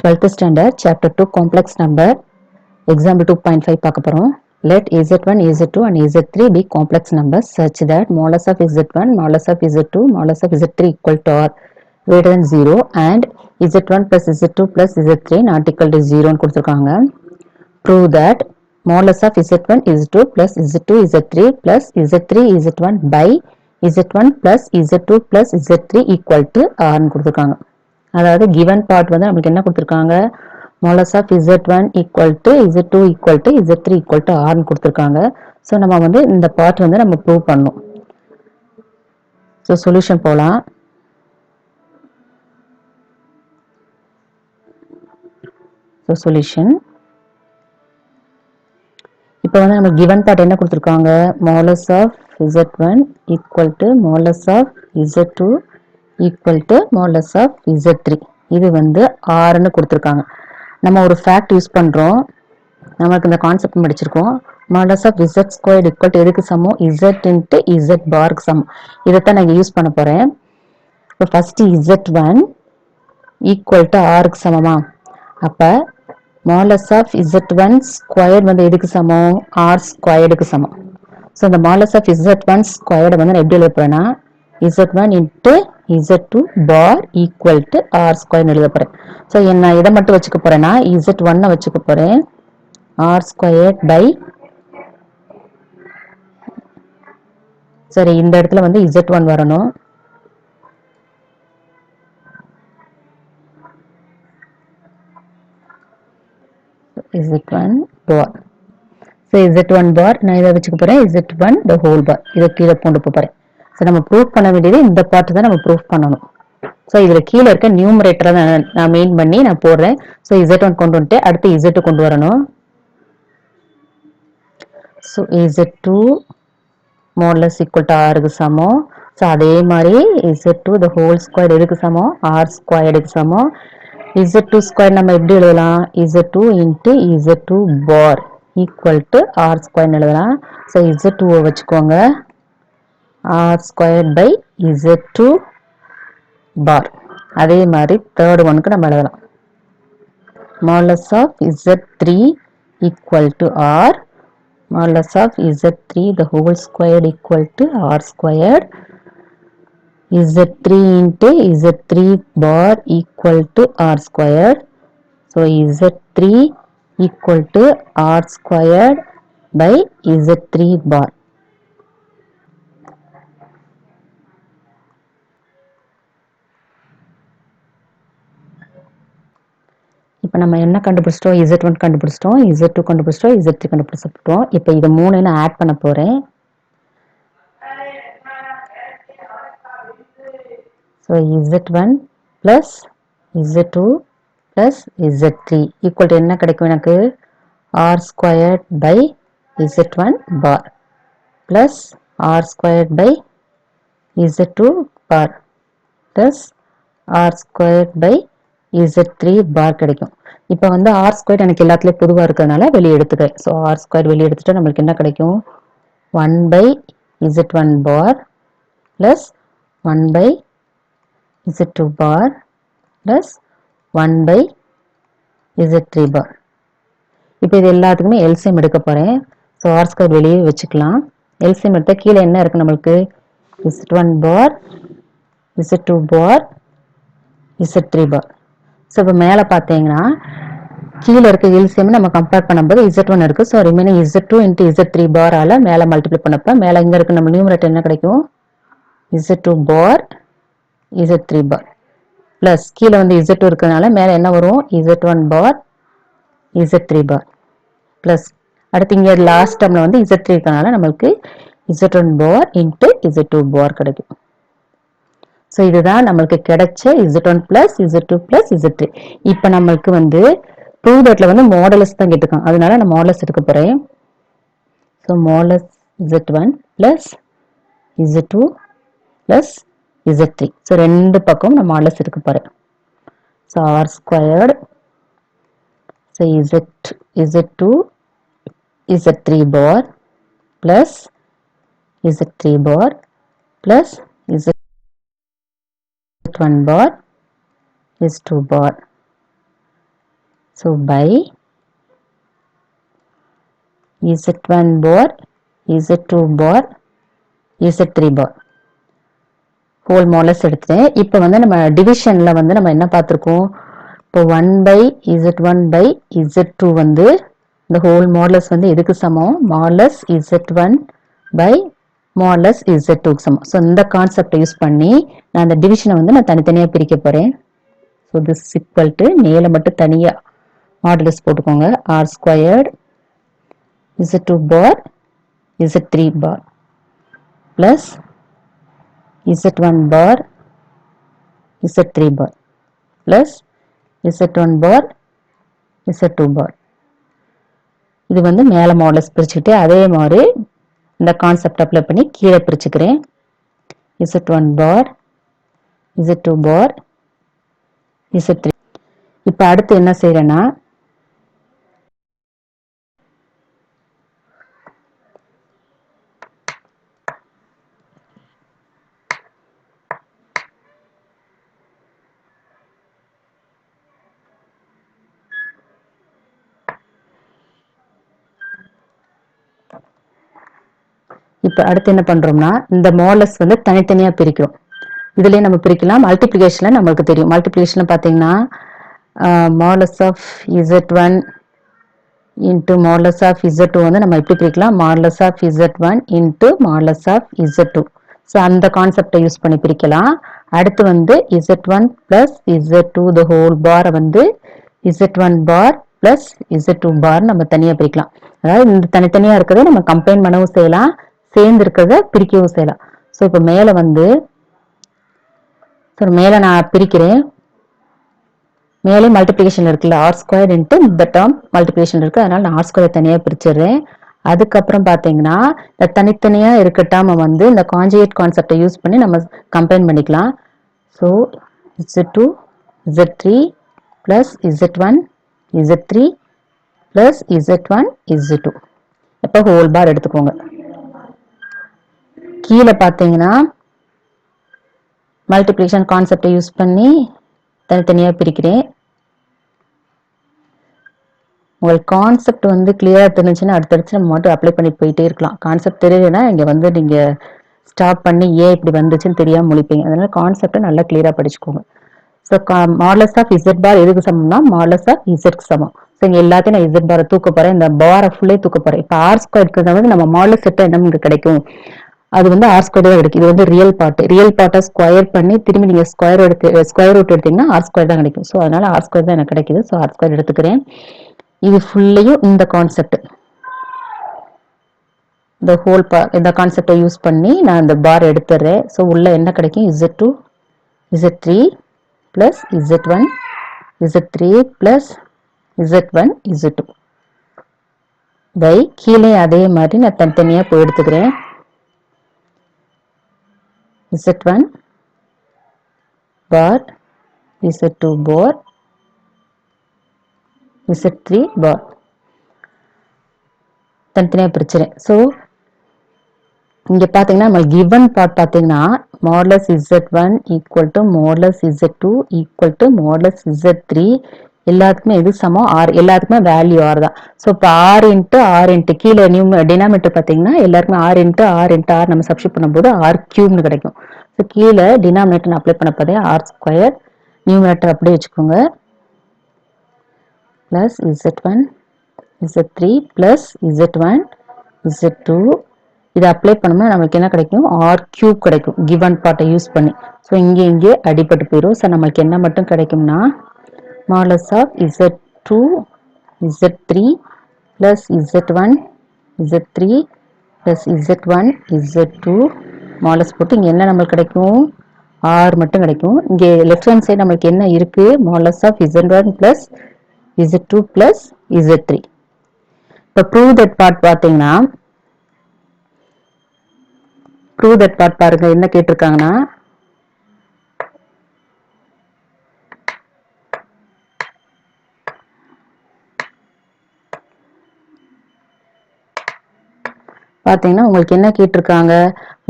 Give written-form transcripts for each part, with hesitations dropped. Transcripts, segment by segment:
12th standard chapter 2 complex number example 2.5 பார்க்க போறோம். Let z1 z2 and z3 be complex numbers such that modulus of z1 modulus of z2 modulus of z3 equal to or greater than 0 and z1 plus z2 plus z3 not equal to 0 ன்னு கொடுத்திருக்காங்க. Prove that modulus of z1 z2 plus z2 z3 plus z3 z1 by z1 plus z2 plus z3 equal to r ன்னு கொடுத்திருக்காங்க. அதாவது given part வந்து நமக்கு என்ன கொடுத்திருக்காங்க, modulus of z1 equal to z2 equal to z3 equal to r ன்னு கொடுத்திருக்காங்க. So நம்ம வந்து இந்த பார்ட் வந்து நம்ம ப்ரூவ் பண்ணணும். ஸோ சொல்யூஷன் போகலாம். ஸோ சொல்யூஷன் இப்போ வந்து நம்ம given part என்ன கொடுத்திருக்காங்க, modulus of z1 equal to modulus of z2 equal to modulus of z3 இது வந்து r ன்னு கொடுத்திருக்காங்க. நம்ம ஒரு ஃபேக்ட் யூஸ் பண்றோம், நமக்கு இந்த கான்செப்ட் படிச்சிருக்கோம். modulus of z squared equal to எதுக்கு சமம், z into z பார்க்கு சமம். இதைத்தான் நான் யூஸ் பண்ண போறேன். இப்போ first z1 equal to r க்கு சமமா, அப்ப modulus of z1 squared வந்து எதுக்கு சமம், r squared க்கு சமம். ஸோ இந்த modulus of z1 squared வந்து நான் எப்படி எழுத போறேன்னா z1 into z2 bar equal to r squared எழுத போறேன். ஸோ நான் இதை மட்டும் வச்சுக்க போறேன்னா z1 வச்சுக்க போறேன், r squared by சரி இந்த இடத்துல வந்து z1 வரணும். z1 bar. So z1 bar நான் இதை வச்சுக்க போறேன், z1 the whole bar இதை கீழே கொண்டு போறேன். ஸோ நம்ம ப்ரூவ் பண்ண வேண்டியது இந்த பார்ட் தான் நம்ம ப்ரூவ் பண்ணணும். ஸோ இதுல கீழே இருக்க நியூமரேட்டரை நான் மெயின் பண்ணி நான் போடுறேன். ஸோ z1 கொண்டு வந்துட்டு அடுத்து z2 கொண்டு வரணும். So z2 modulus equal to r க்கு சமம். ஸோ அதே மாதிரி z2 the whole square எதுக்கு சமம், r squared க்கு சமம். z2 square நம்ம எப்படி எழுதலாம், z2 into z2 bar equal to r squared எழுதலாம். ஸோ z2 வச்சுக்கோங்க, r squared by z2 bar. அதே மாதிரி தேர்ட் ஒனுக்கு நம்ம எழுதலாம், modulus of z3 equal to r modulus of z3 the whole squared equal to r squared, z3 into z3 bar equal to r squared. So z3 equal to r squared by z3 bar. இப்போ நம்ம என்ன கண்டுபிடிச்சிட்டோம், z1 கண்டுபிடிச்சிட்டோம், z2 கண்டுபிடிச்சிட்டோம், z3 கண்டுபிடிச்சிட்டோம். இப்போ இது மூணு நான் ஆட் பண்ண போறேன். So z1 plus z2 plus z3 equal to என்ன கிடைக்கும் எனக்கு, r squared by z1 bar plus r squared by z2 bar plus r squared by z3 bar கிடைக்கும். இப்போ வந்து r squared எனக்கு எல்லாத்துலயும் பொதுவா இருக்கிறதுனால வெளியே எடுத்துக்கிறேன். ஸோ r squared வெளியே எடுத்துட்டு நம்மளுக்கு என்ன கிடைக்கும், 1 by z1 bar plus 1 by z2 bar plus 1 by z3 bar. இப்போ இது எல்லாத்துக்குமே LCM எடுக்க போறேன். ஸோ r squared வெளியே வச்சுக்கலாம். LCM எடுத்தா கீழே என்ன இருக்கு நம்மளுக்கு, z1 bar z2 bar z3 bar. So இப்போ மேலே பார்த்தீங்கன்னா கீழே இருக்க LCM நம்ம கம்பேர் பண்ணும்போது z1 இருக்கு. So remaining z2 into z3 bar ஆல மேலே மல்டிப்ளை பண்ணப்ப மேலே இங்க இருக்கு நம்ம நியூமரேட்டர் என்ன கிடைக்கும், z2 bar z3 bar plus கீழே வந்து z2 இருக்கிறதுனால மேலே என்ன வரும், z1 bar z3 bar plus அடுத்து இங்க லாஸ்ட் டேர்ம்ல வந்து z3 இருக்கிறதுனால நம்மளுக்கு z1 bar into z2 bar கிடைக்கும். ஸோ இதுதான் நம்மளுக்கு கிடைச்ச z1 plus z2 plus z3. இப்போ நம்மளுக்கு வந்து ப்ரூவ் தட்ல வந்து மாடுலஸ் தான் கேட்டிருக்காங்க, அதனால நான் மாடுலஸ் எடுக்க போறேன். So modulus z1 plus z2 plus z3. So ரெண்டு பக்கம் நான் மாடுலஸ் எடுக்க போறேன். So r squared, so z2 z3 bar plus z3 bar plus z1 bar is 2 bar So by Z1 bar, Z2 bar, Z3 bar whole modulus எடுத்துட்டேன். இப்போ வந்து நம்ம டிவிஷன்ல வந்து நம்ம என்ன பார்த்திருக்கோம்? இப்போ 1 by Z1 by Z2 வந்து இந்த whole modulus வந்து எதுக்கு சமம்? modulus Z1 by modulus Z2 க்கு சமம். ஸோ இந்த கான்செப்டை யூஸ் பண்ணி நான் அந்த டிவிஷனை வந்து நான் தனித்தனியாக பிரிக்க போறேன். ஸோ திஸ் equal to மேலே மட்டும் தனியாக மாடுலஸ் போட்டுக்கோங்க. r squared Z2 bar Z3 bar plus Z1 bar Z3 bar plus Z1 bar Z2 bar. இது வந்து மேலே மாடலஸ் பிரிச்சுக்கிட்டு அதே மாதிரி இந்த கான்செப்ட் அப்ளை பண்ணி கீழே பிரிச்சுக்கிறேன். Z1 bar Z2 bar Z3. இப்போ அடுத்து என்ன செய்யறேன்னா இப்போ அடுத்து என்ன பண்றோம்னா இந்த மாடலஸ் வந்து தனித்தனியா பிரிக்கிறோம். இதுலயே நம்ம பிரிக்கலாம். மல்டிப்ளிகேஷன்ல நமக்கு தெரியும். மல்டிப்ளிகேஷன்ல பாத்தீங்கன்னா modulus of Z1 into modulus of Z2 வந்து நம்ம எப்படி பிரிக்கலாம்? modulus of Z1 into modulus of Z2. So அந்த கான்செப்டை யூஸ் பண்ணி பிரிக்கலாம். அடுத்து வந்து Z1 plus Z2 the whole bar வந்து Z1 bar plus Z2 bar நம்ம தனியாக பிரிக்கலாம். அதாவது இந்த தனித்தனியாக இருக்கிறத நம்ம கம்பைன் பண்ணவும் செய்யலாம், சேர்ந்து இருக்கிறத பிரிக்கவும் செய்யலாம். ஸோ இப்போ மேலே வந்து மேலே நான் பிரிக்கிறேன். மேலே மல்டிப்ளிகேஷன் இருக்குல்ல ஆர் ஸ்கொயர் இன்ட்டு இந்த டேர்ம் மல்டிப்ளிகேஷன் இருக்கு, அதனால நான் ஆர் ஸ்கொயர் தனியாக பிரிச்சிடுறேன். அதுக்கப்புறம் பார்த்தீங்கன்னா இந்த தனித்தனியாக இருக்க டேர்மை வந்து இந்த கான்ஜுகேட் கான்செப்டை யூஸ் பண்ணி நம்ம கம்பைன் பண்ணிக்கலாம். So Z2 Z3 plus Z1 Z3 plus Z1 Z2. இப்போ ஹோல் பார் எடுத்துக்கோங்க. கீழே பார்த்தீங்கன்னா மல்டிப்ளிகேஷன் கான்செப்டை யூஸ் பண்ணி தனித்தனியாக பிரிக்கிறேன். உங்களுக்கு கான்செப்ட் வந்து கிளியரா தெரிஞ்சுன்னா அடுத்தடுத்து நம்ம மட்டும் அப்ளை பண்ணி போயிட்டே இருக்கலாம். கான்செப்ட் தெரியலன்னா இங்கே வந்து நீங்க ஸ்டாப் பண்ணி ஏன் இப்படி வந்துச்சுன்னு தெரியாம முழிப்பீங்க. அதனால கான்செப்டை நல்லா கிளியரா படிச்சுக்கோங்க. ஸோ மாடலஸ் ஆஃப் இசட் பார் எதுக்கு சமம்னா மாடலஸ் ஆஃப் இசட்க்கு சமம். ஸோ இங்கே எல்லாத்தையும் நான் இசட் பாரை தூக்க போறேன், இந்த பாரை ஃபுல்லே தூக்க போறேன். இப்போ ஆர் ஸ்கொயர் இருக்கிறத வந்து நம்ம மாடலஸ் செட்டை என்ன இங்கே கிடைக்கும்? அது வந்து ஆர் ஸ்கொயர் தான் கிடைக்கும். இது வந்து ரியல் பார்ட்டை ஸ்கொயர் பண்ணி திரும்பி நீங்க ஸ்கொயர் ரூட் எடுத்தீங்கன்னா ஆர் ஸ்கொயர் தான் கிடைக்கும். ஸோ அதனால ஆர் ஸ்கொயர் தான் எனக்கு கிடைக்குது. ஸோ ஆர் ஸ்கொயர் எடுத்துக்கிறேன். இது ஃபுல்லையும் இந்த கான்செப்ட் இந்த ஹோல் இந்த கான்செப்டை யூஸ் பண்ணி நான் இந்த பார் எடுத்துறேன். ஸோ உள்ள என்ன கிடைக்கும்? Z2 Z3 plus Z1 Z3 plus Z1 Z2 by கீழே அதே மாதிரி நான் தனித்தனியாக போய் எடுத்துக்கிறேன். Z1 bar Z2 bar Z3 bar தனித்தனியாக பிரிச்சுறேன். ஸோ இங்க பாத்தீங்கன்னா நம்ம given part பாத்தீங்கன்னா modulus Z1 equal to modulus Z2 equal to modulus Z3 எல்லாத்துக்குமே எது சமம்? R. எல்லாத்துக்குமே வேல்யூ R தான். ஸோ இப்போ R இன்ட்டு R இன்ட்டு கீழே டினாமினேட்டர் பார்த்தீங்கன்னா எல்லாருக்குமே R இன்ட்டு R நம்ம சப்ஸ்டியூட் பண்ணும்போது R கியூப்னு கிடைக்கும். ஸோ கீழே டினாமினேட்டர் அப்ளை பண்ண போதே R ஸ்கொயர், நியூமினேட்டர் அப்படியே வச்சுக்கோங்க, plus Z1 Z3 plus Z1 Z2. இதை அப்ளை பண்ணோம்னா நமக்கு என்ன கிடைக்கும்? ஆர் கியூப் கிடைக்கும் கிவன் பார்ட்டை யூஸ் பண்ணி. ஸோ இங்கே அடிபட்டு போயிடும். ஸோ நம்மளுக்கு என்ன மட்டும் கிடைக்கும்னா modulus of Z2 Z3 plus Z1 Z3 plus Z1 Z2 modulus போட்டு இங்கே என்ன நம்மளுக்கு கிடைக்கும்? ஆர் மட்டும் கிடைக்கும். இங்கே லெஃப்ட் ஹேண்ட் சைடு நம்மளுக்கு என்ன இருக்கு? Modulus of Z1 plus Z2 plus Z3. இப்போ ப்ரூவ் தட் பார்ட் பார்த்தீங்கன்னா prove that part பாருங்க என்ன கேட்டிருக்காங்கன்னா பாத்தீங்கன்னா உங்களுக்கு என்ன கேட்டிருக்காங்க,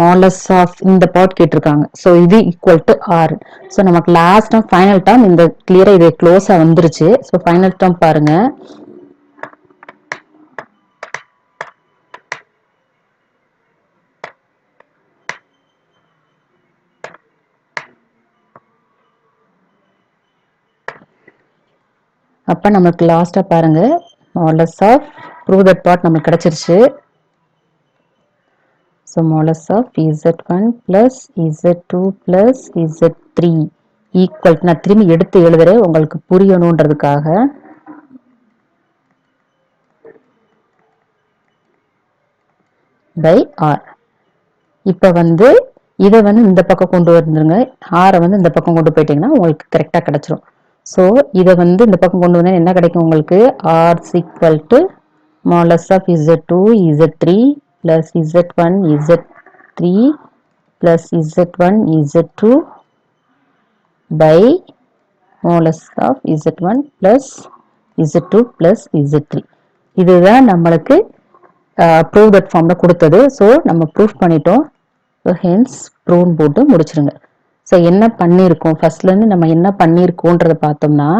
மாடலஸ் ஆஃப் இந்த பார்ட் கேட்டிருக்காங்க. ஸோ இது ஈக்குவல் டு ஆர். ஸோ நமக்கு லாஸ்ட் டேர்ம் ஃபைனல் டேர்ம் இந்த கிளியரா இது க்ளோஸா வந்துருச்சு. ஸோ ஃபைனல் டேர்ம் பாருங்க. அப்ப நமக்கு லாஸ்டா பாருங்க, modulus of prove that part நமக்கு கிடைச்சிருச்சு. So modulus of Z1 plus Z2 plus Z3 equal, நான் திரும்பி எடுத்து எழுதுறேன் உங்களுக்கு புரியணுன்றதுக்காக. By R. இப்ப வந்து இதை வந்து இந்த பக்கம் கொண்டு வந்துருங்க, ஆரை வந்து இந்த பக்கம் கொண்டு போயிட்டீங்கன்னா உங்களுக்கு கரெக்டா கிடைச்சிரும். ஸோ இதை வந்து இந்த பக்கம் கொண்டு வந்தா என்ன கிடைக்கும் உங்களுக்கு, r equal to modulus of Z2 Z3 plus Z1 Z3 plus Z1 Z2 by modulus of Z1 plus Z2 plus Z3. இதுதான் நம்மளுக்கு prove that formல கொடுத்தது. ஸோ நம்ம ப்ரூஃப் பண்ணிட்டோம். ஸோ ஹென்ஸ் ப்ரூவ் போட்டு முடிச்சிருங்க. ஸோ என்ன பண்ணியிருக்கோம், ஃபர்ஸ்ட்லேருந்து நம்ம என்ன பண்ணியிருக்கோன்றதை பார்த்தோம்னா,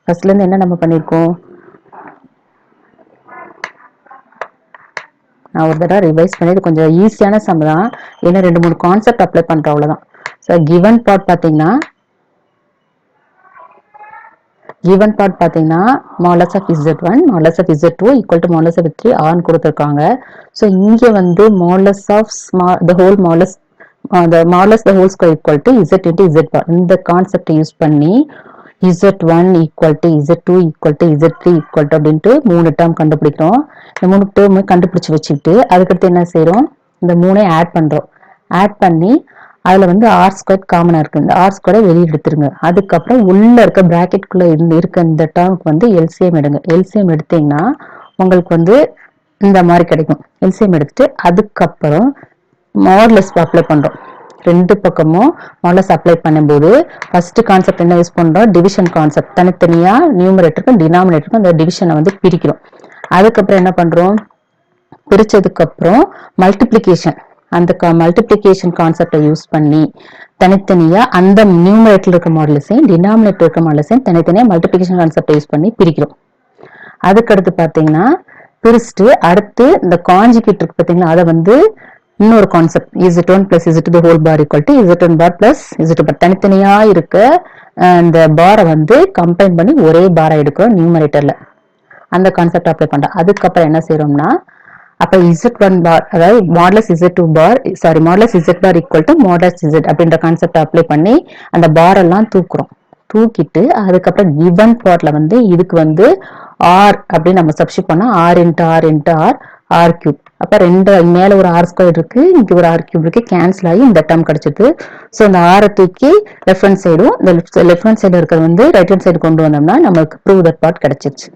ஃபர்ஸ்ட்லேருந்து என்ன நம்ம பண்ணியிருக்கோம், நான் ஒரு தடவை ரிவைஸ் பண்ணி, இது கொஞ்சம் ஈஸியான சம் தான், ஏன்னா 2-3 கான்செப்ட் அப்ளை பண்ணுறோம் அவ்வளோதான். ஸோ கிவன் பார்ட் பார்த்தீங்கன்னா modulus of Z1 modulus of Z2 equal to modulus of Z3 ஆர்னு கொடுத்துருக்காங்க. ஸோ இங்கே வந்து modulus of the whole modulus the modulus the whole square equal to Z into Z bar, இந்த கான்செப்டை use பண்ணி Z1 equal to Z2 equal to Z3 equal to அப்படின்ட்டு 3 term கண்டுபிடிக்கிறோம். இந்த 3 term கண்டுபிடிச்சு வச்சுக்கிட்டு அதுக்கடுத்து என்ன செய்யறோம், இந்த 3ஐ ஆட் பண்றோம். ஆட் பண்ணி அதுல வந்து ஆர் ஸ்கொயர் காமனா இருக்கு, இந்த ஆர் ஸ்கொயரை வெளியே எடுத்துருங்க. அதுக்கப்புறம் உள்ள இருக்க பிராக்கெட்குள்ள இருக்க இந்த டேர்முக்கு வந்து எல்சிஎம் எடுங்க. எல்சிஎம் எடுத்தீங்கன்னா உங்களுக்கு வந்து இந்த மாதிரி கிடைக்கும். எல்சிஎம் எடுத்துட்டு அதுக்கப்புறம் மாடுலஸ் அப்ளை பண்றோம். ரெண்டு பக்கமும் மாடுலஸ் அப்ளை பண்ணும்போது ஃபர்ஸ்ட் கான்செப்ட் என்ன யூஸ் பண்றோம், டிவிஷன் கான்செப்ட். தனித்தனியா நியூமரேட்டருக்கும் டினாமினேட்டருக்கும் அந்த டிவிஷனை வந்து பிரிக்கிறோம். அதுக்கப்புறம் என்ன பண்றோம், பிரிச்சதுக்கு அப்புறம் மல்டிப்ளிகேஷன், அந்த மல்டிப்ளிகேஷன் கான்செப்டை யூஸ் பண்ணி தனித்தனியா அந்த நியூமரேட்டர் இருக்க மாடுலஸையும் டினாமினேட்டர் இருக்க மாடுலஸையும் தனித்தனியா மல்டிப்ளிகேஷன் கான்செப்டை யூஸ் பண்ணி பிரிக்கிறோம். அதுக்கடுத்து பாத்தீங்கன்னா பிரிச்சுட்டு அடுத்து இந்த காஞ்சுகேட் இருக்கு பாத்தீங்களா, அதை வந்து இன்னொரு concept Z1 plus Z2 the whole bar equal to Z1 bar plus Z2 bar, தனித்தனியா இருக்க இந்த பாரை வந்து கம்பைன் பண்ணி ஒரே பாரை எடுக்கிறோம் நியூமரேட்டர்ல. அந்த கான்செப்ட் அப்ளை பண்றோம். அதுக்கப்புறம் என்ன செய்யறோம்னா, அப்ப Z1 bar அதாவது modulus Z2 bar modulus Z bar equal to modulus Z அப்படின்ற கான்செப்ட் அப்ளை பண்ணி அந்த பார் எல்லாம் தூக்குறோம். தூக்கிட்டு அதுக்கப்புறம் கிவன் பார்ட்ல வந்து இதுக்கு வந்து ஆர் அப்படின்னு நம்ம சப்ஸ்டிட் பண்ணா r into r into r r cube. அப்ப ரெண்டு மேல ஒரு ஆர் ஸ்கொயர் இருக்கு, இங்க ஒரு ஆர் கியூப் இருக்கு, கேன்சல் ஆகி இந்த டேர்ம் கிடைச்சிது. ஸோ இந்த ஆரை தூக்கி லெஃப்ட் ஹேண்ட் சைடும் இந்த லெஃப்ட் ஹேண்ட் சைடு இருக்கிறது வந்து ரைட் ஹேண்ட் சைடு கொண்டு வந்தோம்னா நமக்கு ப்ரூவ் தட் பார்ட் கிடைச்சிருச்சு.